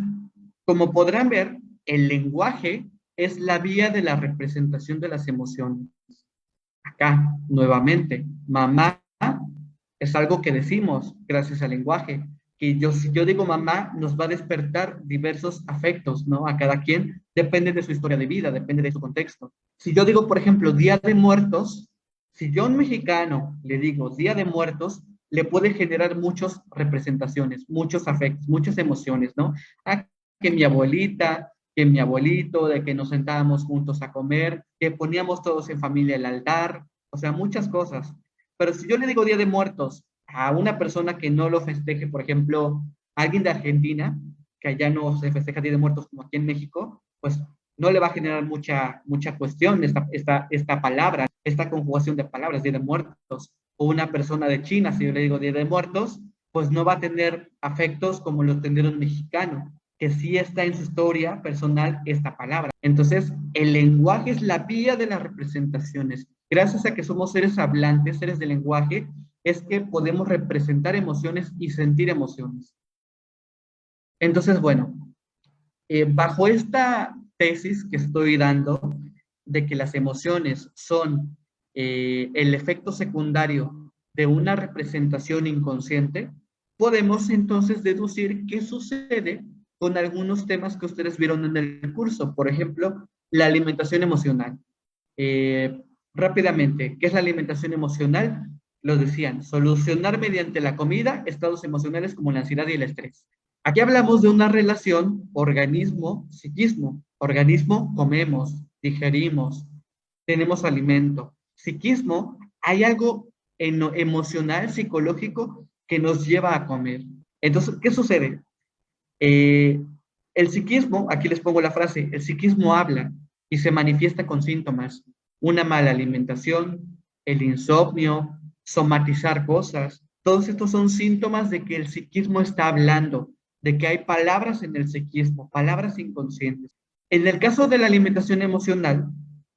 como podrán ver, el lenguaje es la vía de la representación de las emociones. Acá, nuevamente, mamá es algo que decimos gracias al lenguaje. Que yo, si yo digo mamá, nos va a despertar diversos afectos, ¿no? A cada quien, depende de su historia de vida, depende de su contexto. Si yo digo, por ejemplo, Día de Muertos, si yo a un mexicano le digo Día de Muertos, le puede generar muchas representaciones, muchos afectos, muchas emociones, ¿no? Ah, que mi abuelita, que mi abuelito, de que nos sentábamos juntos a comer, que poníamos todos en familia el altar, o sea, muchas cosas. Pero si yo le digo Día de Muertos a una persona que no lo festeje, por ejemplo, alguien de Argentina, que allá no se festeja Día de Muertos como aquí en México, pues no le va a generar mucha cuestión esta palabra, esta conjugación de palabras, Día de Muertos. O una persona de China, si yo le digo Día de Muertos, pues no va a tener afectos como los tendría un mexicano, que sí está en su historia personal esta palabra. Entonces, el lenguaje es la vía de las representaciones. Gracias a que somos seres hablantes, seres de lenguaje, es que podemos representar emociones y sentir emociones. Entonces, bueno, bajo esta tesis que estoy dando de que las emociones son el efecto secundario de una representación inconsciente, podemos entonces deducir qué sucede con algunos temas que ustedes vieron en el curso. Por ejemplo, la alimentación emocional. Eh, Rápidamente, ¿qué es la alimentación emocional? Lo decían, solucionar mediante la comida estados emocionales como la ansiedad y el estrés. Aquí hablamos de una relación organismo-psiquismo. Organismo, comemos, digerimos, tenemos alimento. Psiquismo, hay algo emocional, psicológico, que nos lleva a comer. Entonces, ¿qué sucede? Eh, el psiquismo, aquí les pongo la frase, el psiquismo habla y se manifiesta con síntomas, una mala alimentación, el insomnio, somatizar cosas. Todos estos son síntomas de que el psiquismo está hablando, de que hay palabras en el psiquismo, palabras inconscientes. En el caso de la alimentación emocional,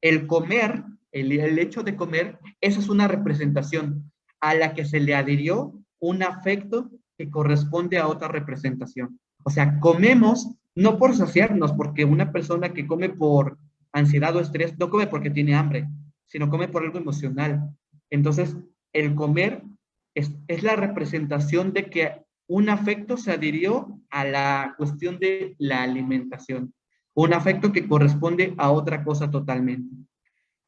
el comer, el hecho de comer, esa es una representación a la que se le adhirió un afecto que corresponde a otra representación. O sea, comemos no por saciarnos, porque una persona que come por ansiedad o estrés no come porque tiene hambre, sino come por algo emocional. Entonces, el comer es la representación de que un afecto se adhirió a la cuestión de la alimentación, un afecto que corresponde a otra cosa totalmente.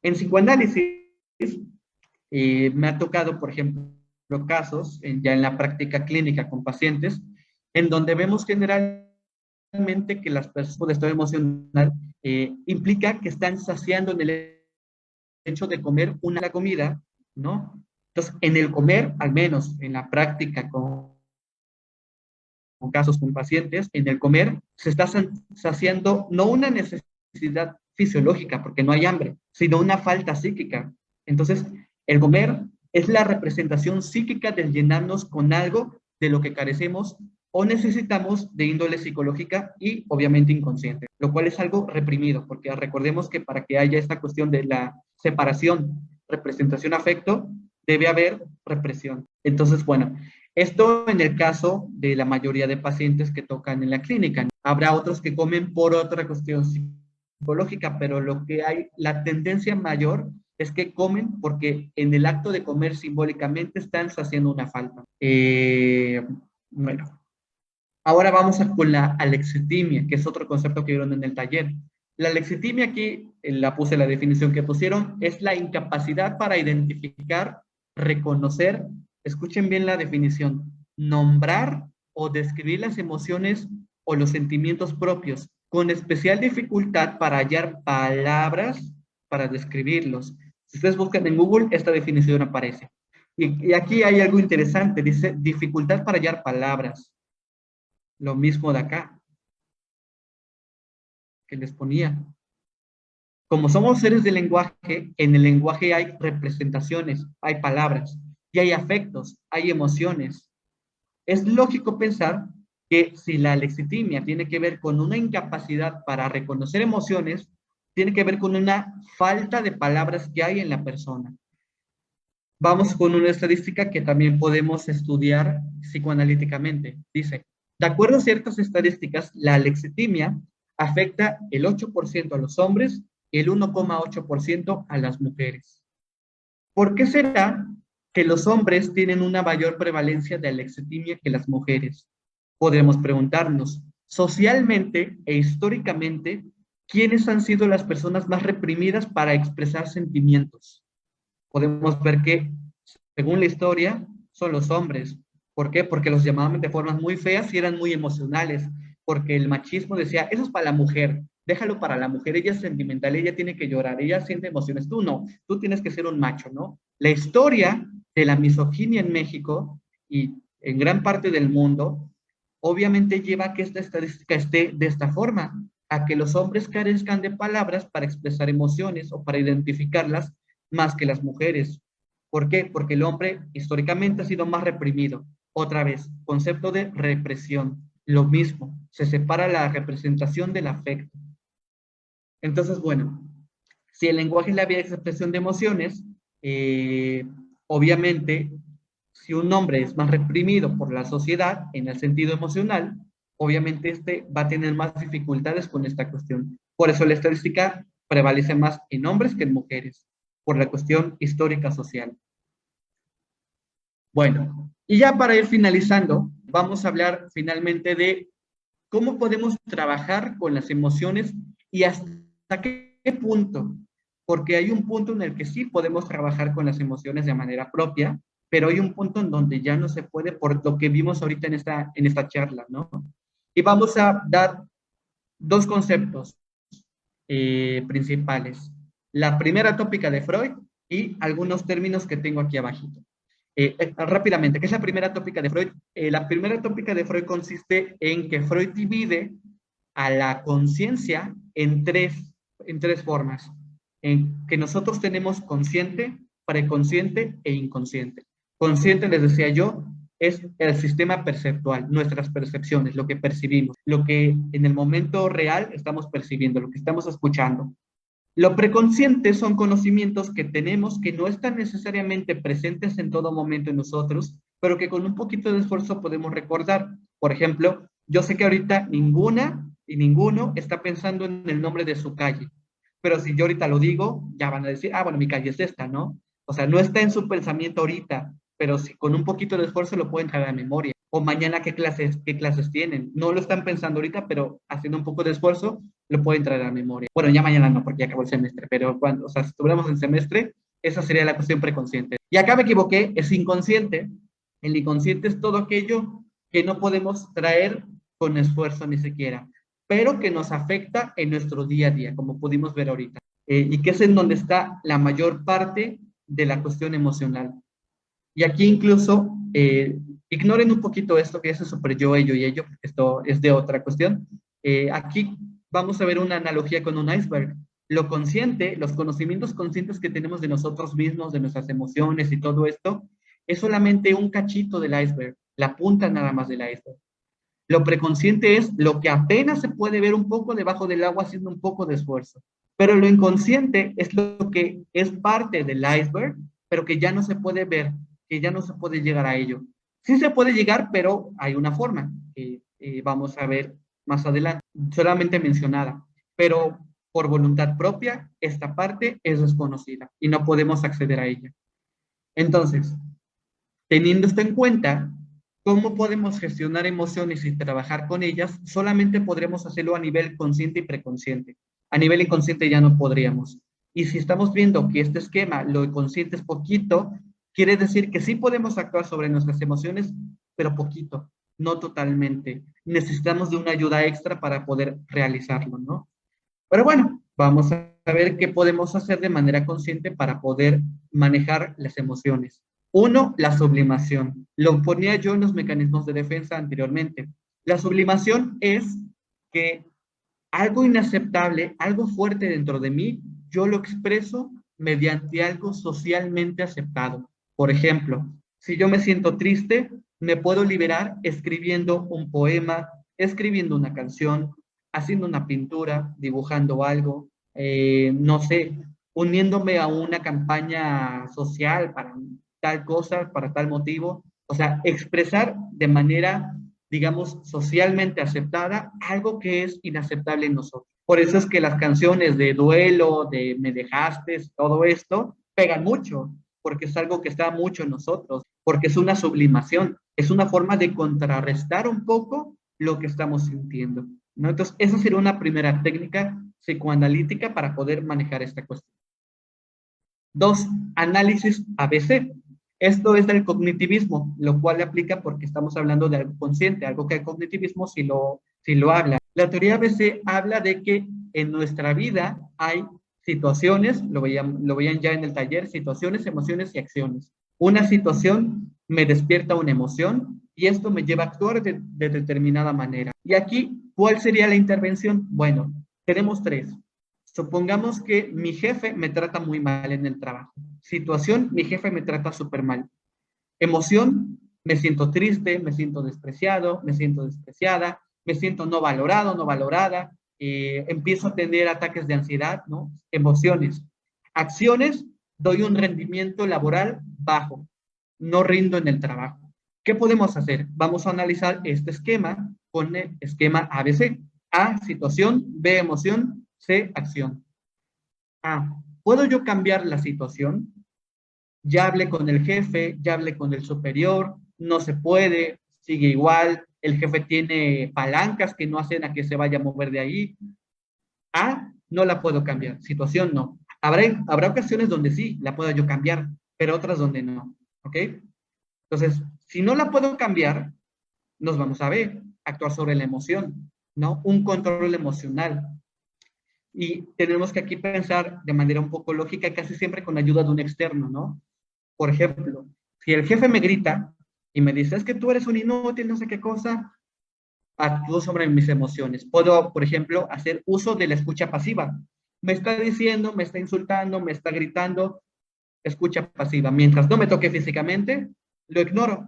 En psicoanálisis, me ha tocado, por ejemplo, casos ya en la práctica clínica con pacientes, en donde vemos generalmente que las personas de estado emocional implica que están saciando en el hecho de comer una comida, ¿no? Entonces, en el comer, al menos en la práctica con casos con pacientes, en el comer se está saciando no una necesidad fisiológica, porque no hay hambre, sino una falta psíquica. Entonces, el comer es la representación psíquica de llenarnos con algo de lo que carecemos o necesitamos de índole psicológica y obviamente inconsciente, lo cual es algo reprimido, porque recordemos que para que haya esta cuestión de la separación, representación, afecto, debe haber represión. Entonces, bueno, esto en el caso de la mayoría de pacientes que tocan en la clínica. Habrá otros que comen por otra cuestión psicológica, pero lo que hay, la tendencia mayor es que comen porque en el acto de comer simbólicamente están haciendo una falta. Bueno, ahora vamos con la alexitimia, que es otro concepto que vieron en el taller. La alexitimia aquí, la puse la definición que pusieron, es la incapacidad para identificar, reconocer, escuchen bien la definición, nombrar o describir las emociones o los sentimientos propios, con especial dificultad para hallar palabras para describirlos. Si ustedes buscan en Google, esta definición aparece. Y aquí hay algo interesante, dice dificultad para hallar palabras. Lo mismo de acá, que les ponía. Como somos seres de lenguaje, en el lenguaje hay representaciones, hay palabras, y hay afectos, hay emociones. Es lógico pensar que si la alexitimia tiene que ver con una incapacidad para reconocer emociones, tiene que ver con una falta de palabras que hay en la persona. Vamos con una estadística que también podemos estudiar psicoanalíticamente. Dice, de acuerdo a ciertas estadísticas, la alexitimia afecta el 8% a los hombres y el 1,8% a las mujeres. ¿Por qué será que los hombres tienen una mayor prevalencia de alexitimia que las mujeres? Podemos preguntarnos, socialmente e históricamente, ¿quiénes han sido las personas más reprimidas para expresar sentimientos? Podemos ver que, según la historia, son los hombres. ¿Por qué? Porque los llamaban de formas muy feas y eran muy emocionales. Porque el machismo decía, eso es para la mujer, déjalo para la mujer, ella es sentimental, ella tiene que llorar, ella siente emociones, tú no, tú tienes que ser un macho, ¿no? La historia de la misoginia en México y en gran parte del mundo, obviamente lleva a que esta estadística esté de esta forma, a que los hombres carezcan de palabras para expresar emociones o para identificarlas más que las mujeres. ¿Por qué? Porque el hombre históricamente ha sido más reprimido. Otra vez, concepto de represión. Lo mismo, se separa la representación del afecto. Entonces, bueno, si el lenguaje es la vía de expresión de emociones, obviamente, si un hombre es más reprimido por la sociedad en el sentido emocional, obviamente este va a tener más dificultades con esta cuestión. Por eso la estadística prevalece más en hombres que en mujeres, por la cuestión histórica social. Bueno, y ya para ir finalizando, vamos a hablar finalmente de cómo podemos trabajar con las emociones y hasta qué punto, porque hay un punto en el que sí podemos trabajar con las emociones de manera propia, pero hay un punto en donde ya no se puede por lo que vimos ahorita en esta charla, ¿no? Y vamos a dar dos conceptos principales. La primera tópica de Freud y algunos términos que tengo aquí abajito. Rápidamente, ¿qué es la primera tópica de Freud? La primera tópica de Freud consiste en que Freud divide a la conciencia en tres formas. En que nosotros tenemos consciente, preconsciente e inconsciente. Consciente, les decía yo, es el sistema perceptual, nuestras percepciones, lo que percibimos, lo que en el momento real estamos percibiendo, lo que estamos escuchando. Lo preconsciente son conocimientos que tenemos que no están necesariamente presentes en todo momento en nosotros, pero que con un poquito de esfuerzo podemos recordar. Por ejemplo, yo sé que ahorita ninguna y ninguno está pensando en el nombre de su calle, pero si yo ahorita lo digo, ya van a decir, ah, bueno, mi calle es esta, ¿no? O sea, no está en su pensamiento ahorita, pero si con un poquito de esfuerzo lo pueden traer a memoria. O mañana qué clases tienen. No lo están pensando ahorita, pero haciendo un poco de esfuerzo lo pueden traer a memoria. Bueno, ya mañana no, porque ya acabó el semestre, pero cuando, o sea, si estuviéramos en semestre, esa sería la cuestión preconsciente. Y acá me equivoqué, es inconsciente. El inconsciente es todo aquello que no podemos traer con esfuerzo ni siquiera, pero que nos afecta en nuestro día a día, como pudimos ver ahorita, y que es en donde está la mayor parte de la cuestión emocional. Y aquí incluso, ignoren un poquito esto que es el super yo, ello y ello, esto es de otra cuestión. Aquí vamos a ver una analogía con un iceberg. Lo consciente, los conocimientos conscientes que tenemos de nosotros mismos, de nuestras emociones y todo esto, es solamente un cachito del iceberg, la punta nada más del iceberg. Lo preconsciente es lo que apenas se puede ver un poco debajo del agua haciendo un poco de esfuerzo. Pero lo inconsciente es lo que es parte del iceberg, pero que ya no se puede ver, que ya no se puede llegar a ello. Sí se puede llegar, pero hay una forma que vamos a ver más adelante, solamente mencionada. Pero por voluntad propia, esta parte es desconocida y no podemos acceder a ella. Entonces, teniendo esto en cuenta, ¿cómo podemos gestionar emociones y trabajar con ellas? Solamente podremos hacerlo a nivel consciente y preconsciente. A nivel inconsciente ya no podríamos. Y si estamos viendo que este esquema, lo consciente es poquito, quiere decir que sí podemos actuar sobre nuestras emociones, pero poquito, no totalmente. Necesitamos de una ayuda extra para poder realizarlo, ¿no? Pero bueno, vamos a ver qué podemos hacer de manera consciente para poder manejar las emociones. Uno, la sublimación. Lo ponía yo en los mecanismos de defensa anteriormente. La sublimación es que algo inaceptable, algo fuerte dentro de mí, yo lo expreso mediante algo socialmente aceptado. Por ejemplo, si yo me siento triste, me puedo liberar escribiendo un poema, escribiendo una canción, haciendo una pintura, dibujando algo, no sé, uniéndome a una campaña social para tal cosa, para tal motivo. O sea, expresar de manera, digamos, socialmente aceptada algo que es inaceptable en nosotros. Por eso es que las canciones de duelo, de me dejaste, todo esto, pegan mucho, porque es algo que está mucho en nosotros, porque es una sublimación, es una forma de contrarrestar un poco lo que estamos sintiendo, ¿no? Entonces, esa sería una primera técnica psicoanalítica para poder manejar esta cuestión. Dos, análisis ABC. Esto es del cognitivismo, lo cual le aplica porque estamos hablando de algo consciente, algo que el cognitivismo sí lo habla. La teoría ABC habla de que en nuestra vida hay situaciones, lo veían ya en el taller, situaciones, emociones y acciones. Una situación me despierta una emoción y esto me lleva a actuar de determinada manera. Y aquí, ¿cuál sería la intervención? Bueno, tenemos tres. Supongamos que mi jefe me trata muy mal en el trabajo. Situación, mi jefe me trata súper mal. Emoción, me siento triste, me siento despreciado, me siento despreciada, me siento no valorado, no valorada, empiezo a tener ataques de ansiedad, ¿no? Emociones. Acciones, doy un rendimiento laboral bajo, no rindo en el trabajo. ¿Qué podemos hacer? Vamos a analizar este esquema con el esquema ABC. A, situación, B, emoción, C, acción. A, ¿puedo yo cambiar la situación? Ya hablé con el jefe, ya hablé con el superior, no se puede, sigue igual, el jefe tiene palancas que no hacen a que se vaya a mover de ahí. A, no la puedo cambiar, situación no. Habrá ocasiones donde sí, la puedo yo cambiar, pero otras donde no, ¿ok? Entonces, si no la puedo cambiar, nos vamos a ver, actuar sobre la emoción, ¿no? Un control emocional. Y tenemos que aquí pensar de manera un poco lógica, casi siempre con ayuda de un externo, ¿no? Por ejemplo, si el jefe me grita y me dice, es que tú eres un inútil, no sé qué cosa, actúo sobre mis emociones. Puedo, por ejemplo, hacer uso de la escucha pasiva. Me está diciendo, me está insultando, me está gritando, escucha pasiva. Mientras no me toque físicamente, lo ignoro.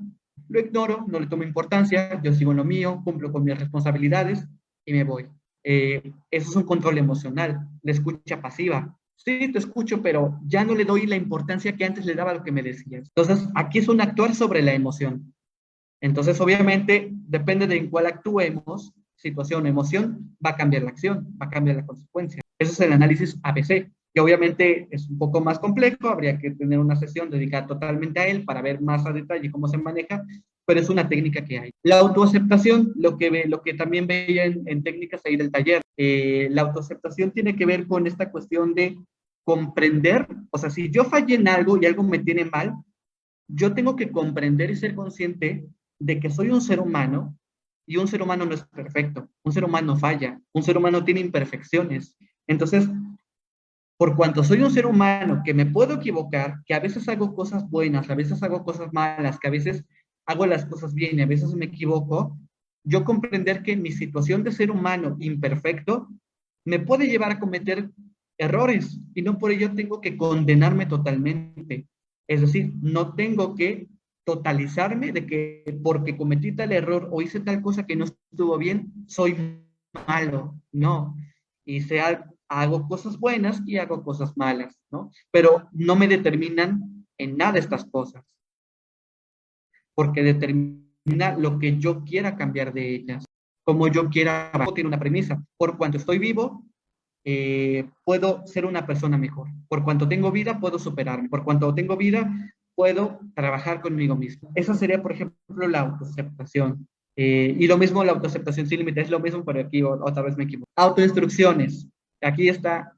Lo ignoro, no le tomo importancia, yo sigo en lo mío, cumplo con mis responsabilidades y me voy. Eso es un control emocional, la escucha pasiva. Sí, te escucho, pero ya no le doy la importancia que antes le daba a lo que me decías. Entonces, aquí es un actuar sobre la emoción. Entonces, obviamente, depende de en cuál actuemos, situación o emoción, va a cambiar la acción, va a cambiar la consecuencia. Eso es el análisis ABC, que obviamente es un poco más complejo, habría que tener una sesión dedicada totalmente a él para ver más a detalle cómo se maneja, pero es una técnica que hay. La autoaceptación, lo que también veía en técnicas ahí del taller, la autoaceptación tiene que ver con esta cuestión de comprender, o sea, si yo fallé en algo y algo me tiene mal, yo tengo que comprender y ser consciente de que soy un ser humano y un ser humano no es perfecto, un ser humano falla, un ser humano tiene imperfecciones. Entonces, por cuanto soy un ser humano que me puedo equivocar, que a veces hago cosas buenas, a veces hago cosas malas, que a veces hago las cosas bien y a veces me equivoco, yo comprender que mi situación de ser humano imperfecto me puede llevar a cometer errores y no por ello tengo que condenarme totalmente. Es decir, no tengo que totalizarme de que porque cometí tal error o hice tal cosa que no estuvo bien, soy malo. No. Hice hago cosas buenas y hago cosas malas, ¿no? Pero no me determinan en nada estas cosas, porque determina lo que yo quiera cambiar de ellas, como yo quiera. Tiene una premisa, por cuanto estoy vivo, puedo ser una persona mejor. Por cuanto tengo vida, puedo superarme. Por cuanto tengo vida, puedo trabajar conmigo mismo. Eso sería, por ejemplo, la autoaceptación. Y lo mismo la autoaceptación sin límites, es lo mismo, pero aquí otra vez me equivoco. Autoinstrucciones. Aquí está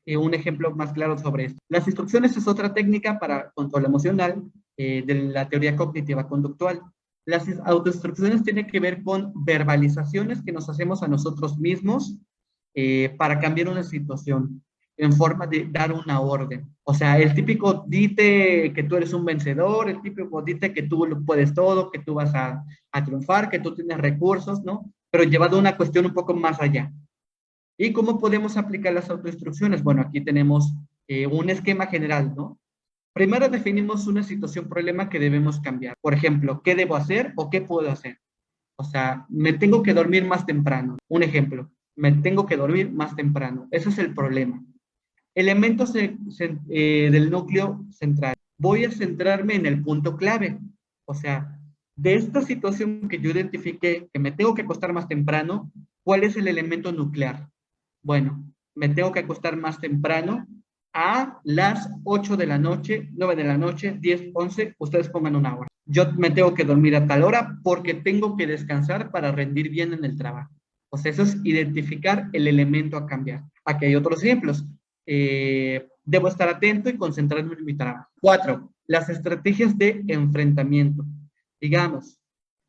un ejemplo más claro sobre esto. Las instrucciones es otra técnica para control emocional de la teoría cognitiva conductual. Las autoinstrucciones tienen que ver con verbalizaciones que nos hacemos a nosotros mismos para cambiar una situación en forma de dar una orden. O sea, el típico dite que tú eres un vencedor, el típico dite que tú lo puedes todo, que tú vas a triunfar, que tú tienes recursos, ¿no? Pero llevado a una cuestión un poco más allá. ¿Y cómo podemos aplicar las autoinstrucciones? Bueno, aquí tenemos un esquema general, ¿no? Primero definimos una situación, problema que debemos cambiar. Por ejemplo, ¿qué debo hacer o qué puedo hacer? O sea, me tengo que dormir más temprano. Un ejemplo, me tengo que dormir más temprano. Ese es el problema. Elementos del núcleo central. Voy a centrarme en el punto clave. O sea, de esta situación que yo identifiqué, que me tengo que acostar más temprano, ¿cuál es el elemento nuclear? Bueno, me tengo que acostar más temprano a las 8 de la noche, 9 de la noche, 10, 11, ustedes pongan una hora. Yo me tengo que dormir a tal hora porque tengo que descansar para rendir bien en el trabajo. O sea, eso es identificar el elemento a cambiar. Aquí hay otros ejemplos. Debo estar atento y concentrarme en mi trabajo. 4. Las estrategias de enfrentamiento. Digamos,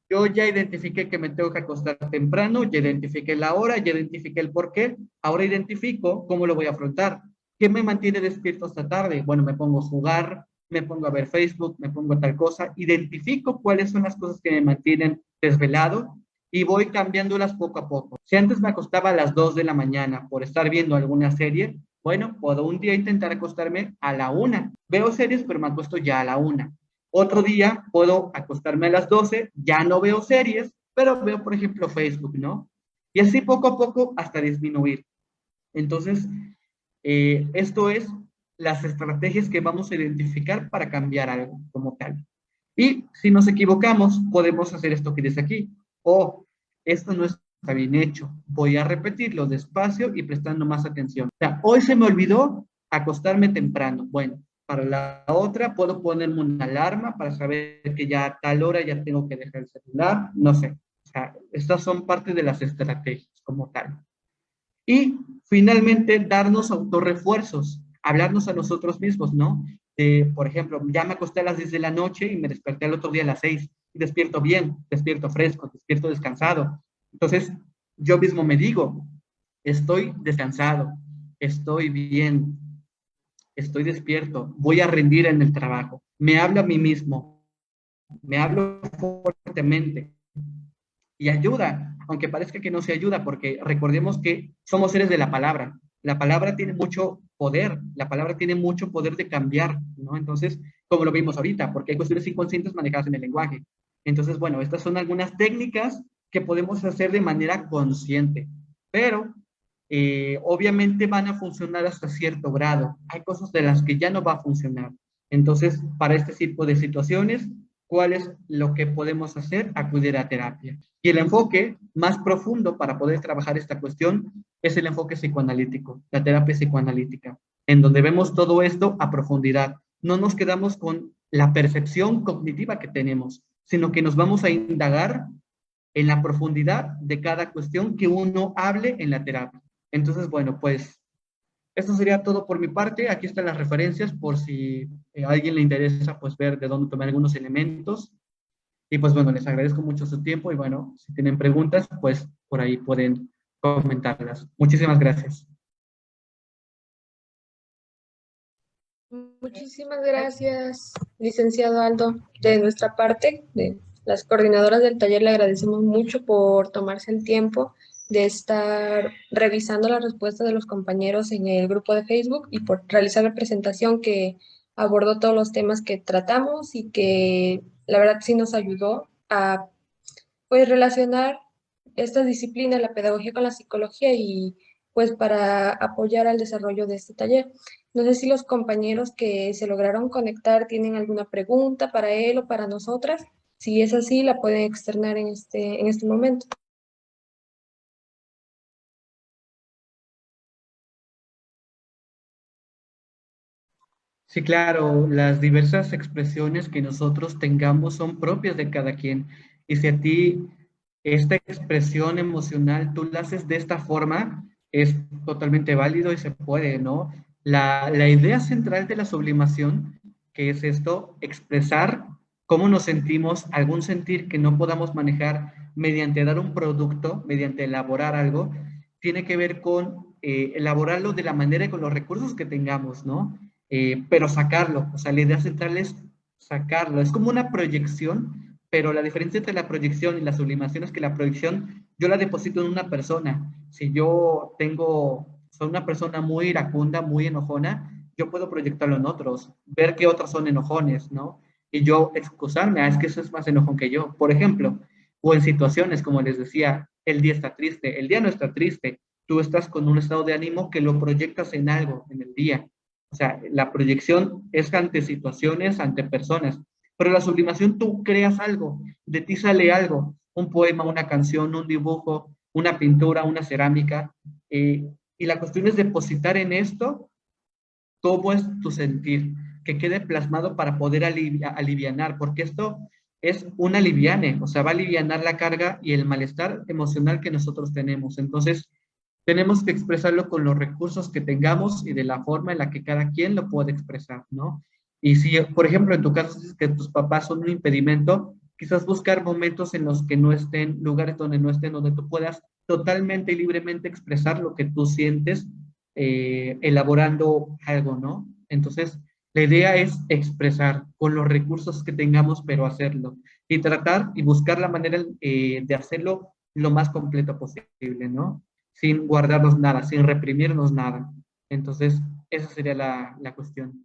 yo ya identifiqué que me tengo que acostar temprano, ya identifiqué la hora, ya identifiqué el por qué. Ahora identifico cómo lo voy a afrontar. ¿Qué me mantiene despierto hasta tarde? Bueno, me pongo a jugar, me pongo a ver Facebook, me pongo a tal cosa. Identifico cuáles son las cosas que me mantienen desvelado y voy cambiándolas poco a poco. Si antes me acostaba a las 2 de la mañana por estar viendo alguna serie, bueno, puedo un día intentar acostarme a la 1. Veo series, pero me acuesto ya a la 1. Otro día puedo acostarme a las 12, ya no veo series, pero veo, por ejemplo, Facebook, ¿no? Y así poco a poco hasta disminuir. Entonces, esto es las estrategias que vamos a identificar para cambiar algo como tal. Y si nos equivocamos, podemos hacer esto que dice aquí. O esto no está bien hecho. Voy a repetirlo despacio y prestando más atención. O sea, hoy se me olvidó acostarme temprano. Bueno, para la otra puedo ponerme una alarma para saber que ya a tal hora ya tengo que dejar el celular. No sé. O sea, estas son parte de las estrategias como tal. Y finalmente, darnos autorrefuerzos, hablarnos a nosotros mismos, ¿no? Por ejemplo, ya me acosté a las 10 de la noche y me desperté el otro día a las 6. Y despierto bien, despierto fresco, despierto descansado. Entonces, yo mismo me digo, estoy descansado, estoy bien, estoy despierto, voy a rendir en el trabajo. Me hablo a mí mismo, me hablo fuertemente y ayuda, aunque parezca que no se ayuda, porque recordemos que somos seres de la palabra. La palabra tiene mucho poder, la palabra tiene mucho poder de cambiar, ¿no? Entonces, como lo vimos ahorita, porque hay cuestiones inconscientes manejadas en el lenguaje. Entonces, bueno, estas son algunas técnicas que podemos hacer de manera consciente, pero obviamente van a funcionar hasta cierto grado. Hay cosas de las que ya no va a funcionar. Entonces, para este tipo de situaciones, ¿cuál es lo que podemos hacer? Acudir a terapia. Y el enfoque más profundo para poder trabajar esta cuestión es el enfoque psicoanalítico, la terapia psicoanalítica, en donde vemos todo esto a profundidad. No nos quedamos con la percepción cognitiva que tenemos, sino que nos vamos a indagar en la profundidad de cada cuestión que uno hable en la terapia. Entonces, bueno, pues esto sería todo por mi parte. Aquí están las referencias por si a alguien le interesa pues ver de dónde tomar algunos elementos. Y pues bueno, les agradezco mucho su tiempo y bueno, si tienen preguntas, pues por ahí pueden comentarlas. Muchísimas gracias. Muchísimas gracias, licenciado Aldo. De nuestra parte, de las coordinadoras del taller, le agradecemos mucho por tomarse el tiempo de estar revisando las respuestas de los compañeros en el grupo de Facebook y por realizar la presentación que abordó todos los temas que tratamos y que la verdad sí nos ayudó a pues relacionar esta disciplina, la pedagogía con la psicología y pues para apoyar al desarrollo de este taller. No sé si los compañeros que se lograron conectar tienen alguna pregunta para él o para nosotras. Si es así, la pueden externar en este momento. Sí, claro, las diversas expresiones que nosotros tengamos son propias de cada quien. Y si a ti esta expresión emocional tú la haces de esta forma, es totalmente válido y se puede, ¿no? La idea central de la sublimación, que es esto, expresar cómo nos sentimos, algún sentir que no podamos manejar mediante dar un producto, mediante elaborar algo, tiene que ver con elaborarlo de la manera y con los recursos que tengamos, ¿no? Pero sacarlo, o sea, la idea central es sacarlo, es como una proyección, pero la diferencia entre la proyección y la sublimación es que la proyección yo la deposito en una persona. Si yo soy una persona muy iracunda, muy enojona, yo puedo proyectarlo en otros, ver que otros son enojones, ¿no? Y yo excusarme, es que eso es más enojón que yo, por ejemplo, o en situaciones como les decía, el día está triste, el día no está triste, tú estás con un estado de ánimo que lo proyectas en algo, en el día. O sea, la proyección es ante situaciones, ante personas, pero la sublimación tú creas algo, de ti sale algo, un poema, una canción, un dibujo, una pintura, una cerámica, y la cuestión es depositar en esto cómo es tu sentir, que quede plasmado para poder alivianar, porque esto es un aliviane, o sea, va a alivianar la carga y el malestar emocional que nosotros tenemos. Entonces, tenemos que expresarlo con los recursos que tengamos y de la forma en la que cada quien lo puede expresar, ¿no? Y si, por ejemplo, en tu caso dices que tus papás son un impedimento, quizás buscar momentos en los que no estén, lugares donde no estén, donde tú puedas totalmente y libremente expresar lo que tú sientes elaborando algo, ¿no? Entonces, la idea es expresar con los recursos que tengamos, pero hacerlo. Y tratar y buscar la manera de hacerlo lo más completo posible, ¿no? Sin guardarnos nada, sin reprimirnos nada. Entonces, esa sería la cuestión.